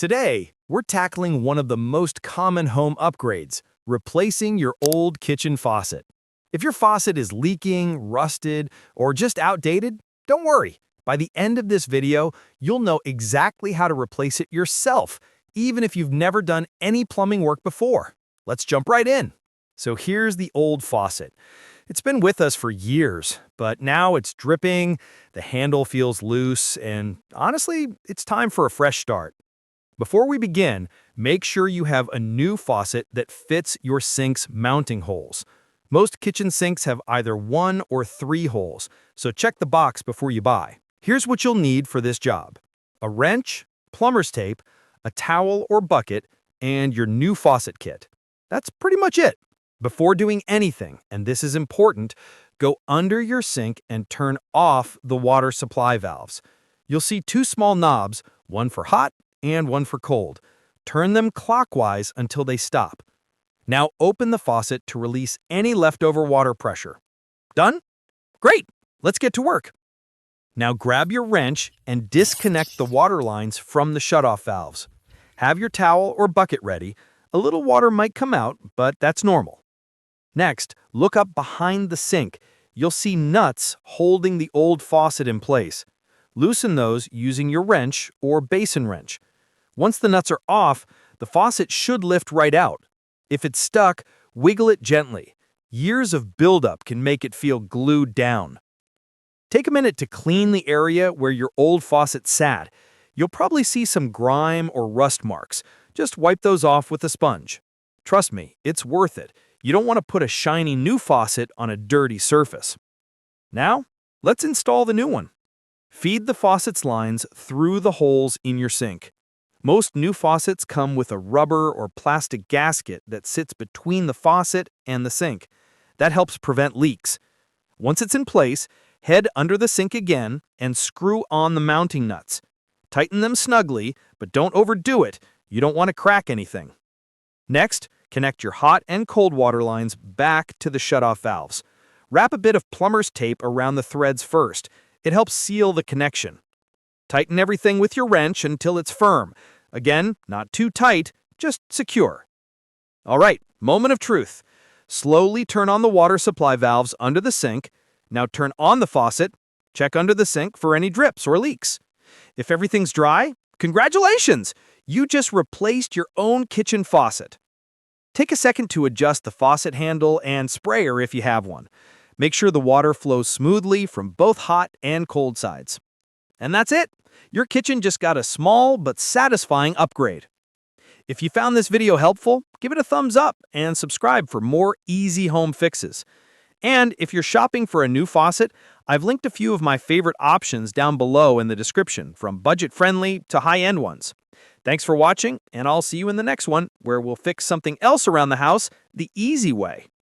Today, we're tackling one of the most common home upgrades, replacing your old kitchen faucet. If your faucet is leaking, rusted, or just outdated, don't worry. By the end of this video, you'll know exactly how to replace it yourself, even if you've never done any plumbing work before. Let's jump right in. So here's the old faucet. It's been with us for years, but now it's dripping, the handle feels loose, and honestly, it's time for a fresh start. Before we begin, make sure you have a new faucet that fits your sink's mounting holes. Most kitchen sinks have either 1 or 3 holes, so check the box before you buy. Here's what you'll need for this job: a wrench, plumber's tape, a towel or bucket, and your new faucet kit. That's pretty much it. Before doing anything, and this is important, go under your sink and turn off the water supply valves. You'll see 2 small knobs, one for hot and one for cold. Turn them clockwise until they stop. Now open the faucet to release any leftover water pressure. Done? Great! Let's get to work. Now grab your wrench and disconnect the water lines from the shutoff valves. Have your towel or bucket ready. A little water might come out, but that's normal. Next, look up behind the sink. You'll see nuts holding the old faucet in place. Loosen those using your wrench or basin wrench. Once the nuts are off, the faucet should lift right out. If it's stuck, wiggle it gently. Years of buildup can make it feel glued down. Take a minute to clean the area where your old faucet sat. You'll probably see some grime or rust marks. Just wipe those off with a sponge. Trust me, it's worth it. You don't want to put a shiny new faucet on a dirty surface. Now, let's install the new one. Feed the faucet's lines through the holes in your sink. Most new faucets come with a rubber or plastic gasket that sits between the faucet and the sink. That helps prevent leaks. Once it's in place, head under the sink again and screw on the mounting nuts. Tighten them snugly, but don't overdo it. You don't want to crack anything. Next, connect your hot and cold water lines back to the shutoff valves. Wrap a bit of plumber's tape around the threads first. It helps seal the connection. Tighten everything with your wrench until it's firm. Again, not too tight, just secure. All right, moment of truth. Slowly turn on the water supply valves under the sink. Now turn on the faucet. Check under the sink for any drips or leaks. If everything's dry, congratulations! You just replaced your own kitchen faucet. Take a second to adjust the faucet handle and sprayer if you have one. Make sure the water flows smoothly from both hot and cold sides. And that's it. Your kitchen just got a small but satisfying upgrade. If you found this video helpful, give it a thumbs up and subscribe for more easy home fixes. And if you're shopping for a new faucet, I've linked a few of my favorite options down below in the description, from budget-friendly to high-end ones. Thanks for watching, and I'll see you in the next one, where we'll fix something else around the house the easy way.